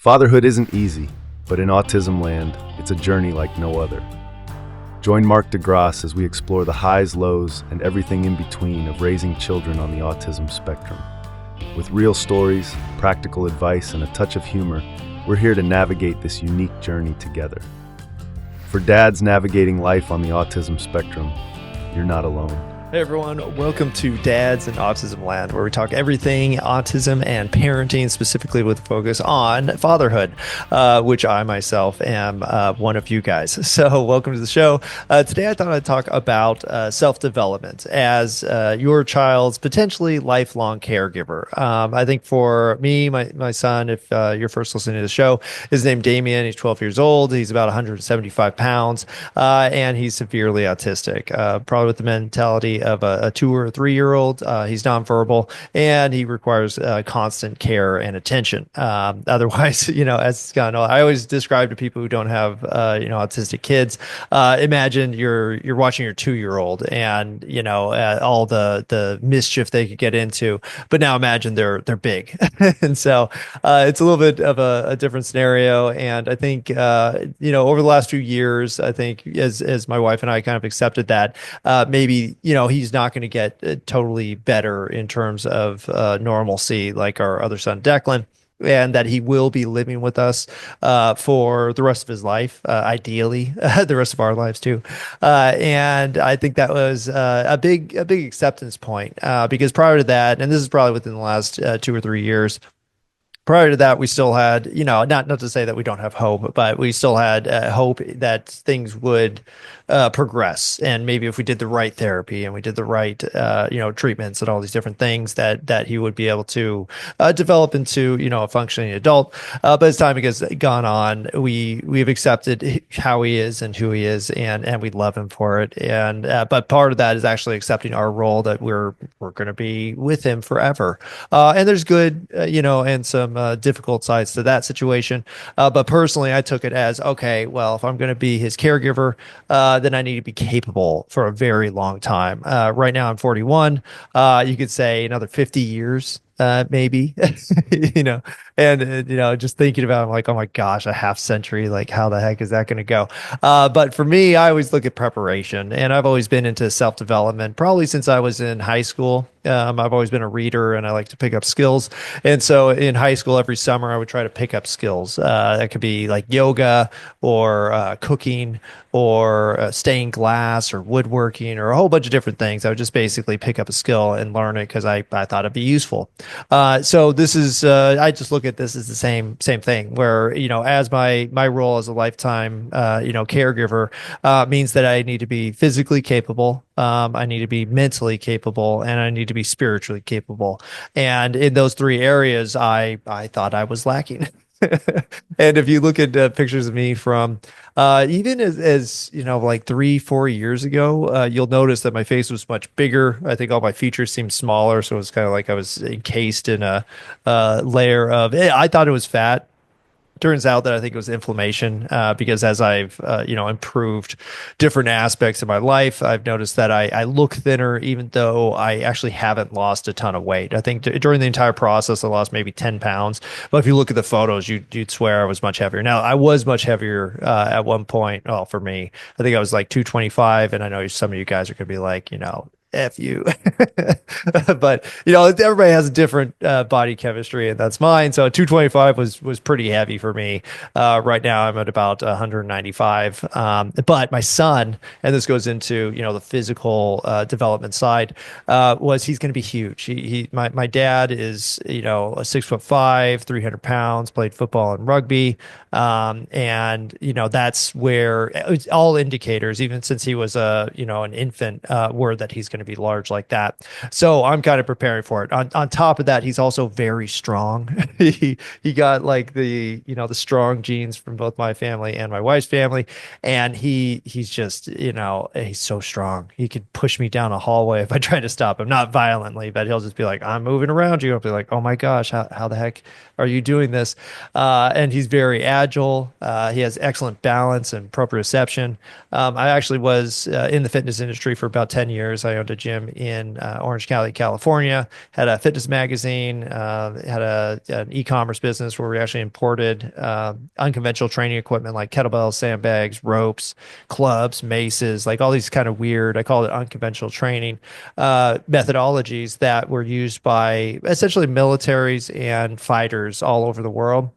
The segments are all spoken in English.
Fatherhood isn't easy, but in Autismland, it's a journey like no other. Join Mark de Grasse as we explore the highs, lows, and everything in between of raising children on the autism spectrum. With real stories, practical advice, and a touch of humor, we're here to navigate this unique journey together. For dads navigating life on the autism spectrum, you're not alone. Hey everyone, welcome to Dads in Autismland, where we talk everything autism and parenting, specifically with a focus on fatherhood, which I myself am one of you guys. So welcome to the show. Today I thought I'd talk about self-development as your child's potentially lifelong caregiver. I think for me, my son, if you're first listening to the show, is named Damien. He's 12 years old. He's about 175 pounds, and he's severely autistic, probably with the mentality of a 2 or 3 year old. He's nonverbal and he requires constant care and attention. Otherwise, as it's gone on, I always describe to people who don't have, autistic kids, imagine you're watching your 2-year-old and, all the mischief they could get into, but now imagine they're big. And so, it's a little bit of a different scenario. And I think, over the last few years, I think as my wife and I kind of accepted that, maybe, he's not going to get totally better in terms of normalcy like our other son, Declan, and that he will be living with us for the rest of his life, ideally, the rest of our lives too. And I think that was a big acceptance point because prior to that, and this is probably within the last 2 or 3 years, prior to that, we still had, not to say that we don't have hope, but we still had hope that things would progress. And maybe if we did the right therapy and we did the right, treatments and all these different things that he would be able to develop into, a functioning adult. But as time has gone on, we've accepted how he is and who he is, and we love him for it. And but part of that is actually accepting our role that we're going to be with him forever. And there's good, and some difficult sides to that situation. But personally, I took it as, okay, well, if I'm going to be his caregiver, then I need to be capable for a very long time. Right now I'm 41. You could say another 50 years. Maybe, just thinking about it, I'm like, oh my gosh, a half century, like how the heck is that going to go? But for me, I always look at preparation, and I've always been into self-development, probably since I was in high school. I've always been a reader and I like to pick up skills. And so in high school, every summer, I would try to pick up skills. That could be like yoga or cooking or stained glass or woodworking or a whole bunch of different things. I would just basically pick up a skill and learn it because I thought it'd be useful. So this is, I just look at this as the same thing where, as my role as a lifetime, caregiver, means that I need to be physically capable. I need to be mentally capable, and I need to be spiritually capable. And in those three areas, I thought I was lacking. And if you look at pictures of me from even as like 3-4 years ago, you'll notice that my face was much bigger. I think all my features seemed smaller, so it was kind of like I was encased in a layer of. I thought it was fat. Turns out that I think it was inflammation because as I've improved different aspects of my life, I've noticed that I look thinner even though I actually haven't lost a ton of weight. I think during the entire process, I lost maybe 10 pounds. But if you look at the photos, you'd swear I was much heavier. Now, I was much heavier at one point. Well, for me, I think I was like 225. And I know some of you guys are going to be like, F you. But, everybody has a different body chemistry, and that's mine. So 225 was pretty heavy for me. Right now I'm at about 195. But my son, and this goes into, the physical development side, he's going to be huge. My dad is, a 6'5", 300 pounds, played football and rugby. And that's where it's all indicators, even since he was an infant, were that he's going to be large like that. So I'm kind of preparing for it. On top of that, he's also very strong. he got like the strong genes from both my family and my wife's family, and he's just he's so strong. He could push me down a hallway if I try to stop him, not violently, but he'll just be like, I'm moving around you. I'll be like, oh my gosh, how the heck are you doing this? And he's very agile. He has excellent balance and proprioception. I actually was in the fitness industry for about 10 years. I owned owned a gym in Orange County, California, had a fitness magazine, had an e-commerce business where we actually imported unconventional training equipment like kettlebells, sandbags, ropes, clubs, maces, like all these kind of weird, I call it unconventional training methodologies that were used by essentially militaries and fighters all over the world.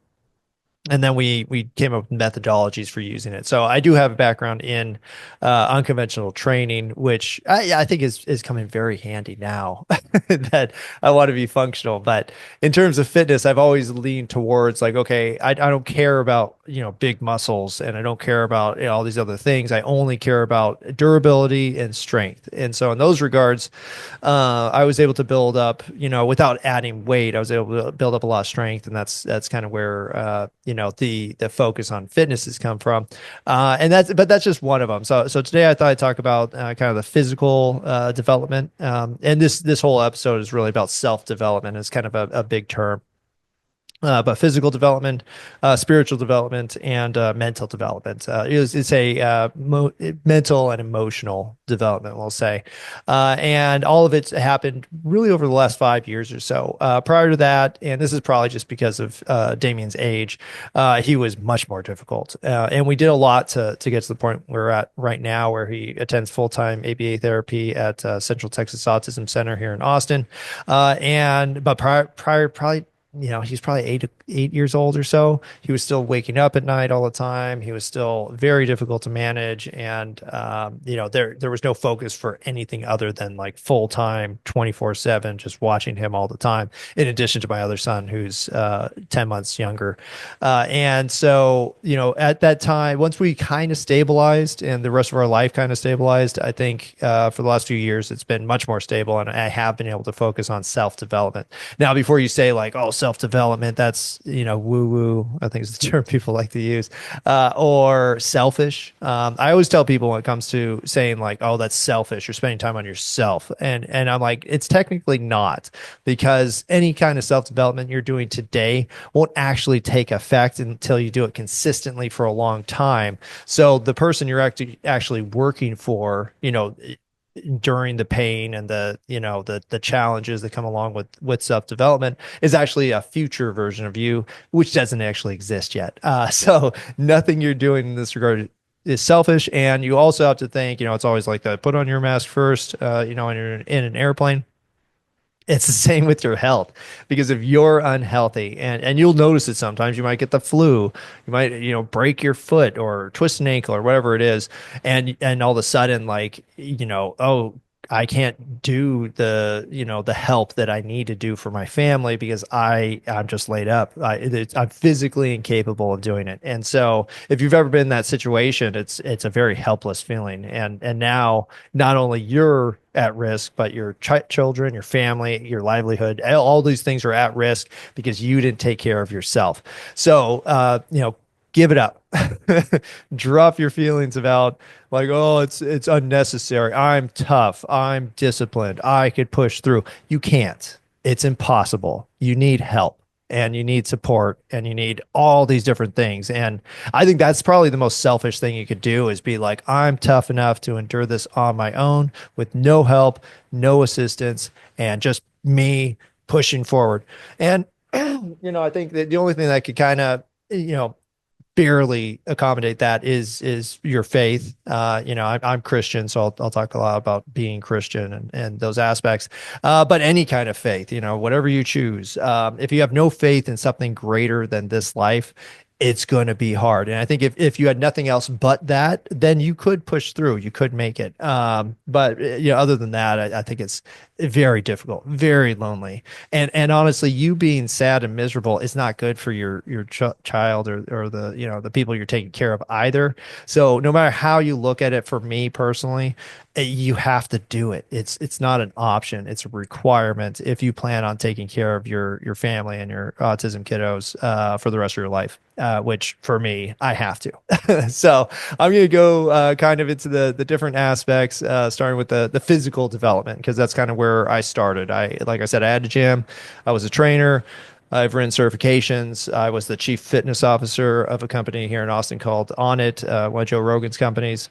And then we came up with methodologies for using it. So I do have a background in unconventional training, which I think is coming very handy now that I want to be functional. But in terms of fitness, I've always leaned towards like, okay, I don't care about, big muscles, and I don't care about, all these other things. I only care about durability and strength. And so in those regards, I was able to build up, without adding weight, I was able to build up a lot of strength, and that's kind of where the focus on fitness has come from, and that's just one of them. So today I thought I'd talk about kind of the physical development, and this whole episode is really about self development. It's kind of a big term. But physical development, spiritual development, and mental development. It's a mental and emotional development, we'll say. And all of it's happened really over the last 5 years or so. Prior to that, and this is probably just because of Damien's age, he was much more difficult. And we did a lot to get to the point we're at right now, where he attends full-time ABA therapy at Central Texas Autism Center here in Austin. But prior probably, he's probably 8 years old or so. He was still waking up at night all the time. He was still very difficult to manage. And, there was no focus for anything other than like full time, 24/7, just watching him all the time, in addition to my other son, who's 10 months younger. And so, at that time, once we kind of stabilized and the rest of our life kind of stabilized, I think for the last few years, it's been much more stable. And I have been able to focus on self development. Now, before you say like, oh, self development, that's, woo woo, I think is the term people like to use, or selfish. I always tell people when it comes to saying like, oh, that's selfish, you're spending time on yourself. And I'm like, it's technically not, because any kind of self development you're doing today won't actually take effect until you do it consistently for a long time. So the person you're actually working for, during the pain and the challenges that come along with self development is actually a future version of you, which doesn't actually exist yet. So nothing you're doing in this regard is selfish. And you also have to think, it's always like that. Put on your mask first, when you're in an airplane. It's the same with your health, because if you're unhealthy, and you'll notice it sometimes, you might get the flu, you might, break your foot or twist an ankle or whatever it is. And all of a sudden, like, oh, I can't do the help that I need to do for my family because I'm just laid up. I'm physically incapable of doing it. And so if you've ever been in that situation, it's a very helpless feeling. And now not only you're at risk, but your children, your family, your livelihood, all these things are at risk because you didn't take care of yourself. So, give it up. Drop your feelings about like, oh, it's unnecessary. I'm tough. I'm disciplined. I could push through. You can't. It's impossible. You need help, and you need support, and you need all these different things. And I think that's probably the most selfish thing you could do, is be like, I'm tough enough to endure this on my own with no help, no assistance, and just me pushing forward. And I think that the only thing that could kind of, barely accommodate that is your faith. I'm Christian, so I'll talk a lot about being Christian and those aspects. But any kind of faith, whatever you choose. If you have no faith in something greater than this life, it's going to be hard. And I think if you had nothing else but that, then you could push through, you could make it. But other than that, I think it's very difficult, very lonely. And honestly, you being sad and miserable is not good for your child or the people you're taking care of either. So no matter how you look at it, for me personally, you have to do it. It's not an option. It's a requirement if you plan on taking care of your family and your autism kiddos for the rest of your life. Which for me, I have to. So I'm going to go kind of into the different aspects, starting with the physical development, because that's kind of where I started. Like I said, I had a gym. I was a trainer. I've written certifications. I was the chief fitness officer of a company here in Austin called On It, one of Joe Rogan's companies.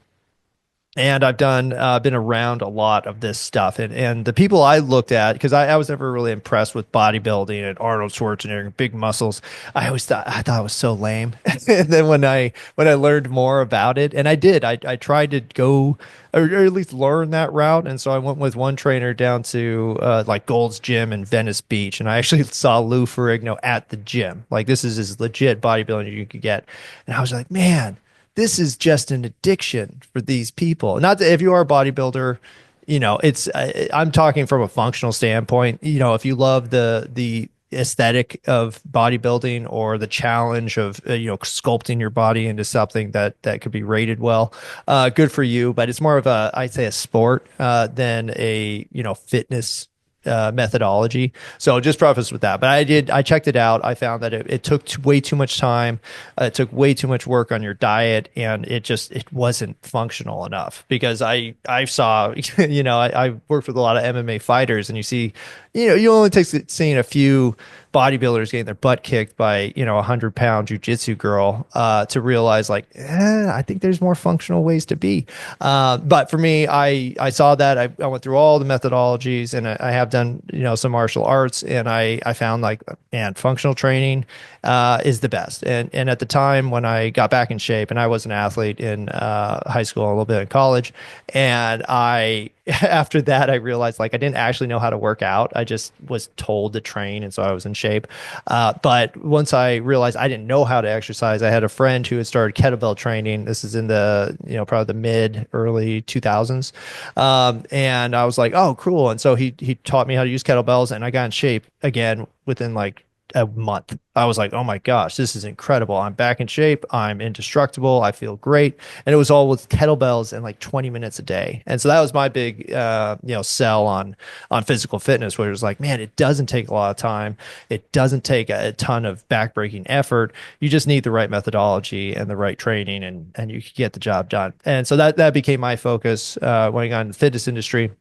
And I've been around a lot of this stuff, and the people I looked at, because I was never really impressed with bodybuilding and Arnold Schwarzenegger, big muscles. I thought it was so lame. And then when I learned more about it, and I tried to go or at least learn that route. And so I went with one trainer down to like Gold's Gym in Venice Beach, and I actually saw Lou Ferrigno at the gym. Like this is as legit bodybuilding as you could get, and I was like, man, this is just an addiction for these people. Not that if you are a bodybuilder, it's I'm talking from a functional standpoint. If you love the aesthetic of bodybuilding or the challenge of sculpting your body into something that could be rated well, good for you. But it's more of a, I'd say, a sport than a fitness methodology. So just preface with that. But I checked it out. I found that it took way too much time. It took way too much work on your diet, and it wasn't functional enough because I saw, I worked with a lot of MMA fighters, and you see, you only take seeing a few bodybuilders getting their butt kicked by, 100-pound jujitsu girl, to realize like, I think there's more functional ways to be. But for me, I saw that I went through all the methodologies, and I have done, some martial arts, and I found like, man, functional training, is the best. And at the time when I got back in shape, and I was an athlete in, high school, a little bit in college, and after that, I realized like I didn't actually know how to work out. I just was told to train, and so I was in shape. But once I realized I didn't know how to exercise, I had a friend who had started kettlebell training. This is in the, probably the mid early 2000s. And I was like, oh, cool. And so he taught me how to use kettlebells, and I got in shape again within like a month. I was like, oh my gosh, this is incredible. I'm back in shape. I'm indestructible. I feel great. And it was all with kettlebells and like 20 minutes a day. And so that was my big, sell on physical fitness, where it was like, man, it doesn't take a lot of time. It doesn't take a ton of backbreaking effort. You just need the right methodology and the right training, and you can get the job done. And so that became my focus, when I got in the fitness industry.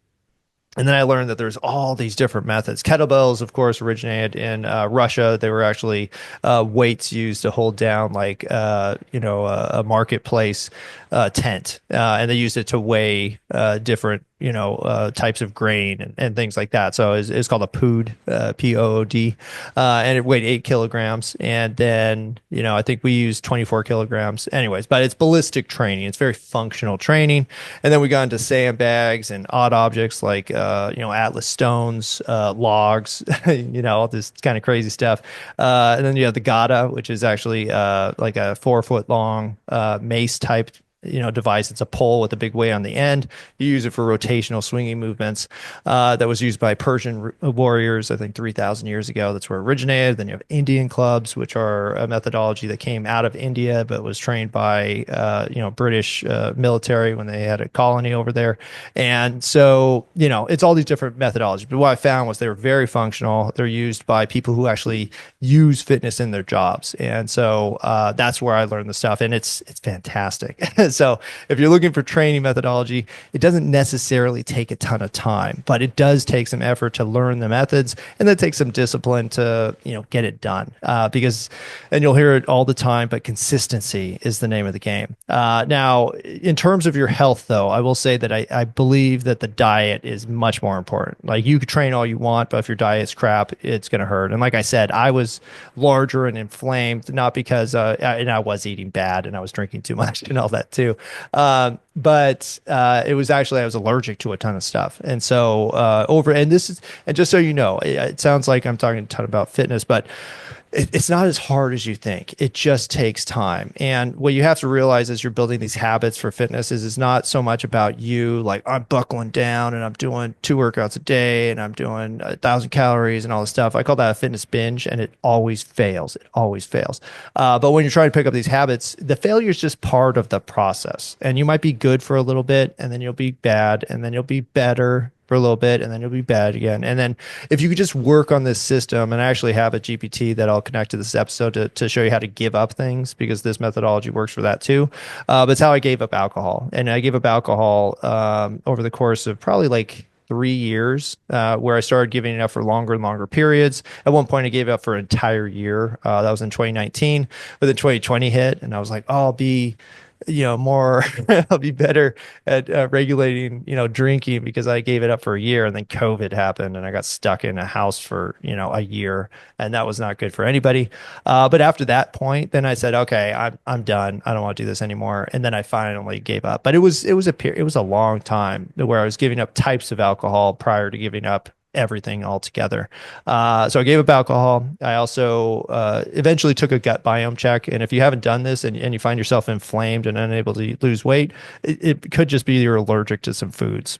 And then I learned that there's all these different methods. Kettlebells, of course, originated in Russia. They were actually weights used to hold down like a marketplace tent, and they used it to weigh different types of grain and things like that. So it's called a pood, Pood, and it weighed 8 kilograms. And then I think we used 24 kilograms. Anyways, but it's ballistic training. It's very functional training. And then we got into sandbags and odd objects like Atlas stones, logs, all this kind of crazy stuff. And then you have the gata, which is actually like a 4 foot long mace type device. It's a pole with a big weight on the end. You use it for rotational swinging movements. That was used by Persian warriors, I think 3,000 years ago. That's where it originated. Then you have Indian clubs, which are a methodology that came out of India, but was trained by British military when they had a colony over there. And so it's all these different methodologies. But what I found was they were very functional. They're used by people who actually use fitness in their jobs, and so that's where I learned the stuff, and it's fantastic. So if you're looking for training methodology, it doesn't necessarily take a ton of time, but it does take some effort to learn the methods, and then take some discipline to get it done. And you'll hear it all the time, but consistency is the name of the game. Now, in terms of your health, though, I will say that I believe that the diet is much more important. Like you could train all you want, but if your diet's crap, it's going to hurt. And like I said, I was larger and inflamed, not because and I was eating bad and I was drinking too much and all that too. But it was actually, I was allergic to a ton of stuff. And so and just so you know, it sounds like I'm talking a ton about fitness, but it's not as hard as you think. It just takes time. And what you have to realize as you're building these habits for fitness is it's not so much about you, like I'm buckling down and I'm doing 2 workouts a day and I'm doing 1,000 calories and all this stuff. I call that a fitness binge, and it always fails. It always fails. But when you're trying to pick up these habits, the failure is just part of the process. And you might be good for a little bit, and then you'll be bad, and then you'll be better for a little bit, and then you'll be bad again. And then if you could just work on this system, and I actually have a GPT that I'll connect to this episode to show you how to give up things, because this methodology works for that too. But it's how I gave up alcohol. And I gave up alcohol over the course of probably like 3 years, where I started giving it up for longer and longer periods. At one point, I gave it up for an entire year. That was in 2019, but then 2020 hit, and I was like, oh, I'll be more, I'll be better at regulating, drinking because I gave it up for a year and then COVID happened and I got stuck in a house for, a year and that was not good for anybody. But after that point, then I said, okay, I'm done. I don't want to do this anymore. And then I finally gave up. But it was a long time where I was giving up types of alcohol prior to giving up everything altogether. So I gave up alcohol. I also eventually took a gut biome check. And if you haven't done this and you find yourself inflamed and unable to lose weight, it could just be you're allergic to some foods.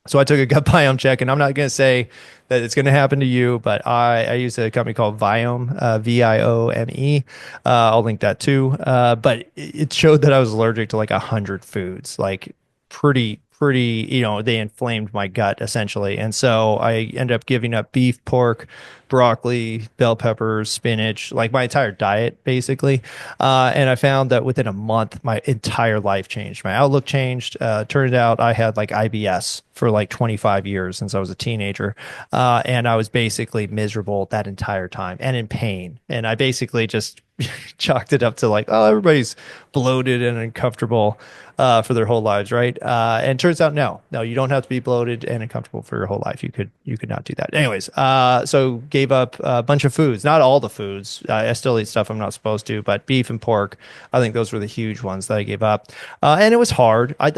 So I took a gut biome check, and I'm not going to say that it's going to happen to you, but I use a company called Viome, Viome. I'll link that too. But it showed that I was allergic to like 100 foods, like pretty, they inflamed my gut essentially. And so I ended up giving up beef, pork, broccoli, bell peppers, spinach, like my entire diet basically. And I found that within a month, my entire life changed. My outlook changed. Turned out I had like IBS for like 25 years since I was a teenager. And I was basically miserable that entire time and in pain. And I basically just chalked it up to like, oh, everybody's bloated and uncomfortable for their whole lives, right? And turns out, no, you don't have to be bloated and uncomfortable for your whole life. You could not do that. Anyways, so gave up a bunch of foods, not all the foods. I still eat stuff I'm not supposed to, but beef and pork, I think those were the huge ones that I gave up. And it was hard. I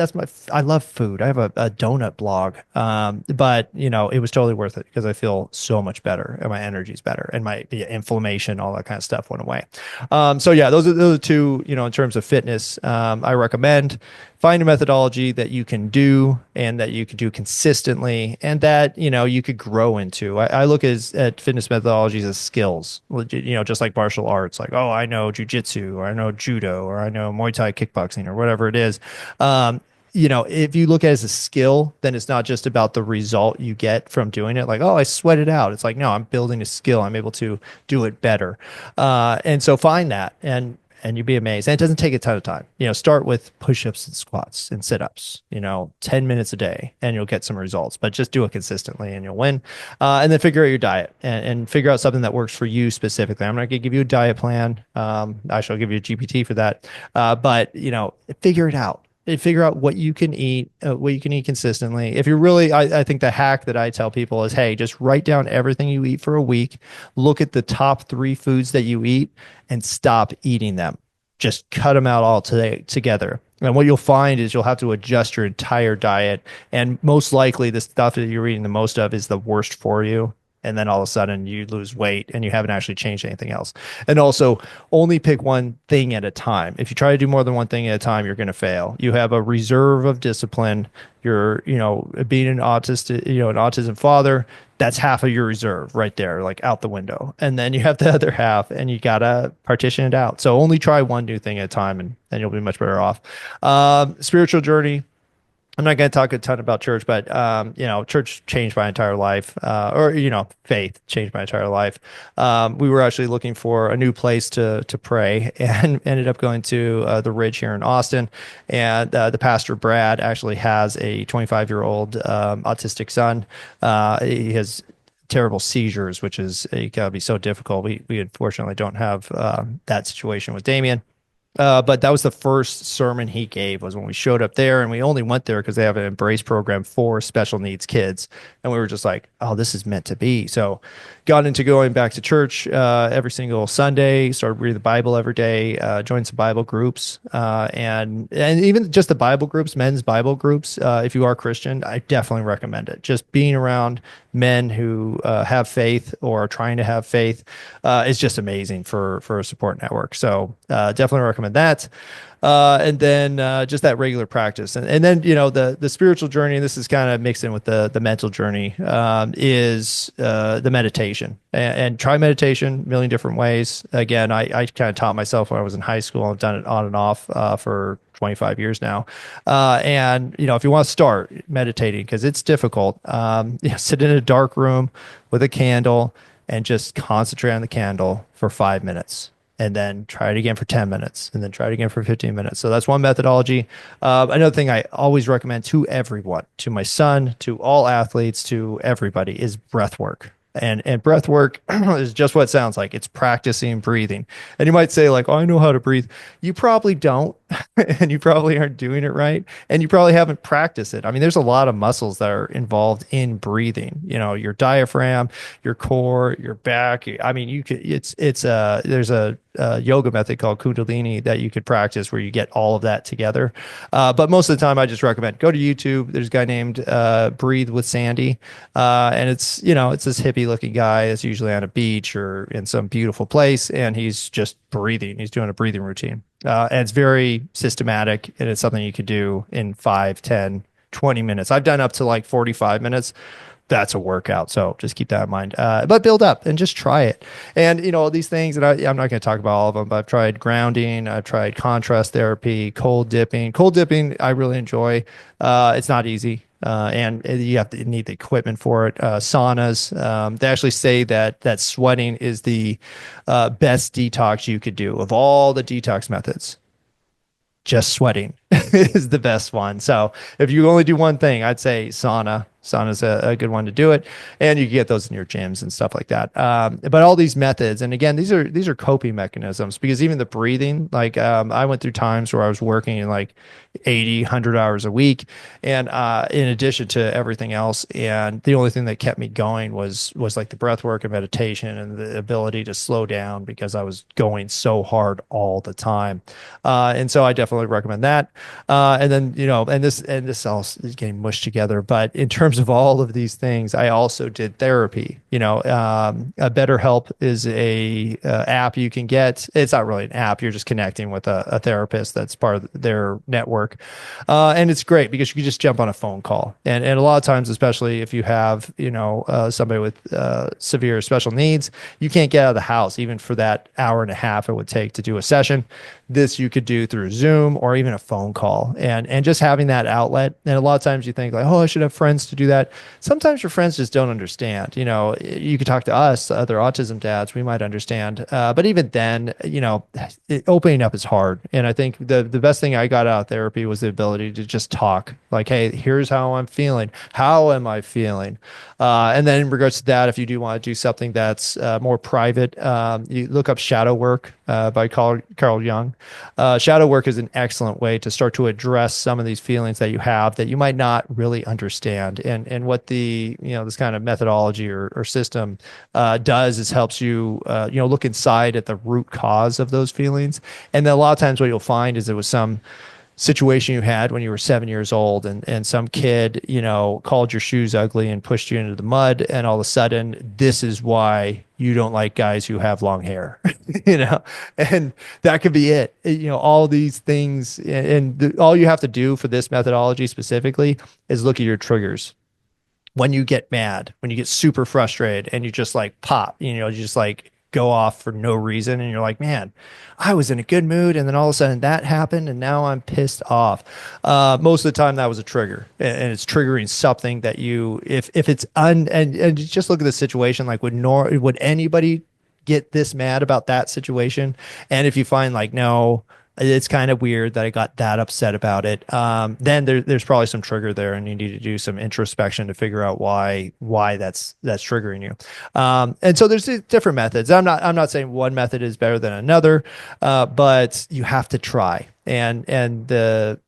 love food. I have a donut blog, but it was totally worth it because I feel so much better and my energy's better and my inflammation, all that kind of stuff went away. So yeah, those are two, in terms of fitness, I recommend. Find a methodology that you can do and that you can do consistently and that, you could grow into. I look at fitness methodologies as skills, just like martial arts, like, oh, I know jujitsu or I know judo or I know Muay Thai kickboxing or whatever it is. If you look at it as a skill, then it's not just about the result you get from doing it. Like, oh, I sweat it out. It's like, no, I'm building a skill. I'm able to do it better. And so find that and you'd be amazed. And it doesn't take a ton of time. Start with push-ups and squats and sit-ups, 10 minutes a day and you'll get some results, but just do it consistently and you'll win. And then figure out your diet and figure out something that works for you specifically. I'm not going to give you a diet plan. Actually, I'll give you a GPT for that. But, figure it out. Figure out what you can eat consistently. If you're really, I think the hack that I tell people is, hey, just write down everything you eat for a week. Look at the top 3 foods that you eat and stop eating them. Just cut them out all together. And what you'll find is you'll have to adjust your entire diet. And most likely the stuff that you're eating the most of is the worst for you. And then all of a sudden you lose weight and you haven't actually changed anything else. And also only pick one thing at a time. If you try to do more than one thing at a time, you're going to fail. You have a reserve of discipline. You're, being an autism father, that's half of your reserve right there, like out the window. And then you have the other half and you got to partition it out. So only try one new thing at a time and then you'll be much better off. Spiritual journey. I'm not going to talk a ton about church, but church changed my entire life, faith changed my entire life. We were actually looking for a new place to pray, and ended up going to the Ridge here in Austin. And the pastor Brad actually has a 25-year-old autistic son. He has terrible seizures, which is gotta be so difficult. We unfortunately don't have that situation with Damien. But that was the first sermon he gave was when we showed up there, and we only went there because they have an embrace program for special needs kids. And we were just like, oh, this is meant to be. So got into going back to church every single Sunday, started reading the Bible every day, joined some Bible groups, and even just the Bible groups, men's Bible groups. If you are Christian, I definitely recommend it. Just being around men who have faith or are trying to have faith is just amazing for a support network. So definitely recommend that. And then just that regular practice. And then, the spiritual journey, and this is kind of mixed in with the mental journey, is the meditation. And try meditation a million different ways. Again, I kind of taught myself when I was in high school. I've done it on and off for 25 years now. And, if you want to start meditating, because it's difficult, sit in a dark room with a candle and just concentrate on the candle for 5 minutes. And then try it again for 10 minutes and then try it again for 15 minutes. So that's one methodology. Another thing I always recommend to everyone, to my son, to all athletes, to everybody, is breath work. And breath work is just what it sounds like. It's practicing breathing. And you might say like, oh, I know how to breathe. You probably don't. and you probably aren't doing it right, and you probably haven't practiced it. I mean, there's a lot of muscles that are involved in breathing. Your diaphragm, your core, your back. I mean, you could. It's there's a yoga method called Kundalini that you could practice where you get all of that together. But most of the time, I just recommend go to YouTube. There's a guy named Breathe with Sandy, and it's this hippie looking guy. It's usually on a beach or in some beautiful place, and he's just breathing. He's doing a breathing routine. And it's very systematic, and it's something you could do in 5, 10, 20 minutes. I've done up to like 45 minutes. That's a workout. So just keep that in mind. But build up and just try it. And, these things, and I'm not going to talk about all of them, but I've tried grounding, I've tried contrast therapy, cold dipping. Cold dipping, I really enjoy. It's not easy. And you have to need the equipment for it. Saunas. They actually say that sweating is the best detox you could do of all the detox methods. Just sweating is the best one. So if you only do one thing, I'd say sauna. Sauna is a good one to do it, and you can get those in your gyms and stuff like that. But all these methods, and again, these are coping mechanisms because even the breathing, like I went through times where I was working in like 80, 100 hours a week, and in addition to everything else, and the only thing that kept me going was like the breath work and meditation and the ability to slow down because I was going so hard all the time. And so I definitely recommend that. And then, and this all is getting mushed together, but in terms of all of these things, I also did therapy. A BetterHelp is a app you can get. It's not really an app. You're just connecting with a therapist that's part of their network. And it's great because you can just jump on a phone call. And a lot of times, especially if you have, somebody with severe special needs, you can't get out of the house even for that hour and a half it would take to do a session. This you could do through Zoom or even a phone call, and just having that outlet. And a lot of times you think like, oh, I should have friends to do that. Sometimes your friends just don't understand. You could talk to us, other autism dads, we might understand. But even then, opening up is hard. And I think the best thing I got out of therapy was the ability to just talk. Like, hey, here's how I'm feeling. How am I feeling? And then in regards to that, if you do want to do something that's more private, you look up shadow work by Carl Jung. Shadow work is an excellent way to start to address some of these feelings that you have that you might not really understand. And what this kind of methodology or system does is helps you, look inside at the root cause of those feelings. And then a lot of times what you'll find is there was some situation you had when you were 7 years old and some kid, called your shoes ugly and pushed you into the mud. And all of a sudden, this is why you don't like guys who have long hair, and that could be it. All these things. And all you have to do for this methodology specifically is look at your triggers. When you get mad, when you get super frustrated and you just like pop, you just like go off for no reason. And you're like, man, I was in a good mood. And then all of a sudden that happened. And now I'm pissed off. Most of the time that was a trigger and it's triggering something that if it's and just look at the situation, like would anybody get this mad about that situation? And if you find like, no, it's kind of weird that I got that upset about it. Then there's probably some trigger there, and you need to do some introspection to figure out why that's triggering you. And so there's different methods. I'm not saying one method is better than another, but you have to try. And the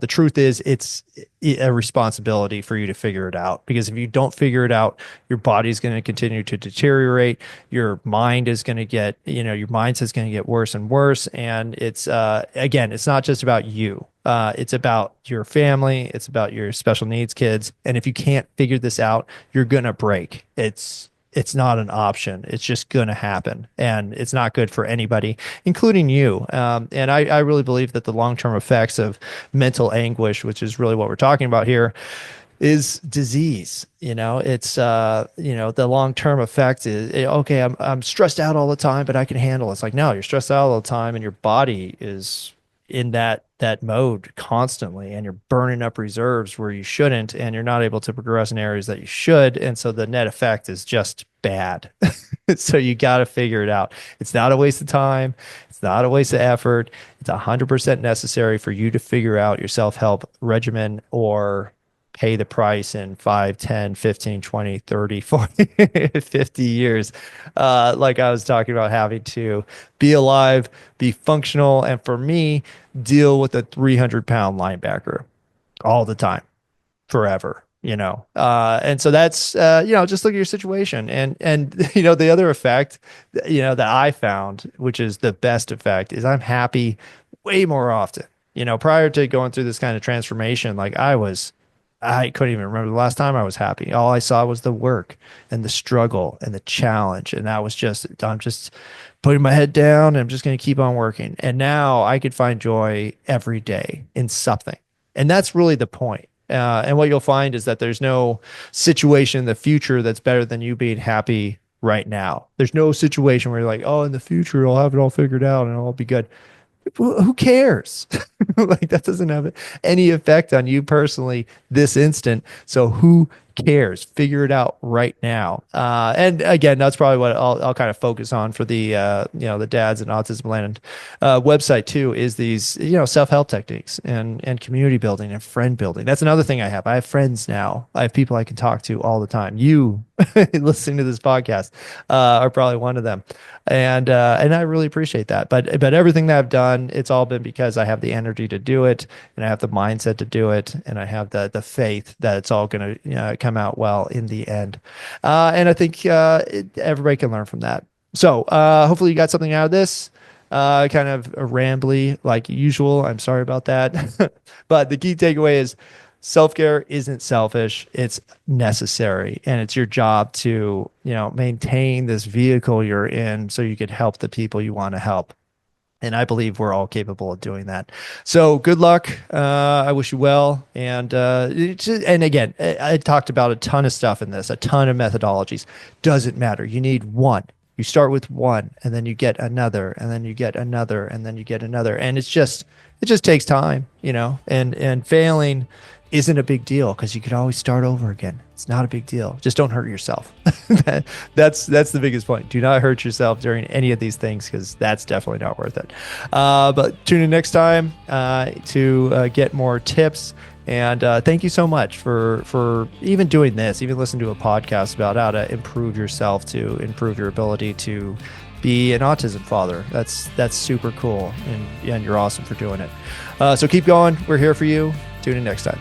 truth is it's a responsibility for you to figure it out, because if you don't figure it out, your body's going to continue to deteriorate. Your mind is going to get, your mindset's going to get worse and worse. And it's, again, it's not just about you. It's about your family. It's about your special needs kids. And if you can't figure this out, you're going to break. It's not an option. It's just going to happen. And it's not good for anybody, including you. And I really believe that the long-term effects of mental anguish, which is really what we're talking about here, is disease. It's, the long-term effect is, okay, I'm stressed out all the time, but I can handle it. It's like, no, you're stressed out all the time and your body is in that mode constantly, and you're burning up reserves where you shouldn't, and you're not able to progress in areas that you should. And so the net effect is just bad. So you got to figure it out. It's not a waste of time. It's not a waste of effort. It's 100% necessary for you to figure out your self-help regimen or pay the price in 5, 10, 15, 20, 30, 40, 50 years. Like I was talking about, having to be alive, be functional, and for me, deal with a 300-pound linebacker all the time, forever, and so that's just look at your situation. And the other effect that I found, which is the best effect, is I'm happy way more often. Prior to going through this kind of transformation, like I couldn't even remember the last time I was happy. All I saw was the work and the struggle and the challenge, and that was I'm just putting my head down and I'm just going to keep on working. And now I could find joy every day in something. And that's really the point. And what you'll find is that there's no situation in the future that's better than you being happy right now. There's no situation where you're like, oh, in the future, I'll have it all figured out and it'll be good. Who cares? Like, that doesn't have any effect on you personally this instant. So who cares? Figure it out right now. And again, that's probably what I'll kind of focus on for the the dads and Autismland website too, is these self-help techniques and community building and friend building. That's another thing I have. I have friends now. I have people I can talk to all the time. You listening to this podcast are probably one of them. And I really appreciate that. But everything that I've done, it's all been because I have the energy to do it, and I have the mindset to do it, and I have the faith that it's all going to come out well in the end. And I think everybody can learn from that. So hopefully you got something out of this. Kind of rambly like usual. I'm sorry about that. But the key takeaway is self-care isn't selfish. It's necessary. And it's your job to, maintain this vehicle you're in so you can help the people you want to help. And I believe we're all capable of doing that. So good luck. I wish you well. And again, I talked about a ton of stuff in this, a ton of methodologies. Doesn't matter. You need one. You start with one, and then you get another, and then you get another, and then you get another. And it just takes time, and failing isn't a big deal because you could always start over again. It's not a big deal. Just don't hurt yourself. That's the biggest point. Do not hurt yourself during any of these things, because that's definitely not worth it. But tune in next time to get more tips. And thank you so much for even doing this, even listening to a podcast about how to improve yourself, to improve your ability to be an autism father. That's super cool. And you're awesome for doing it. So keep going. We're here for you. Tune in next time.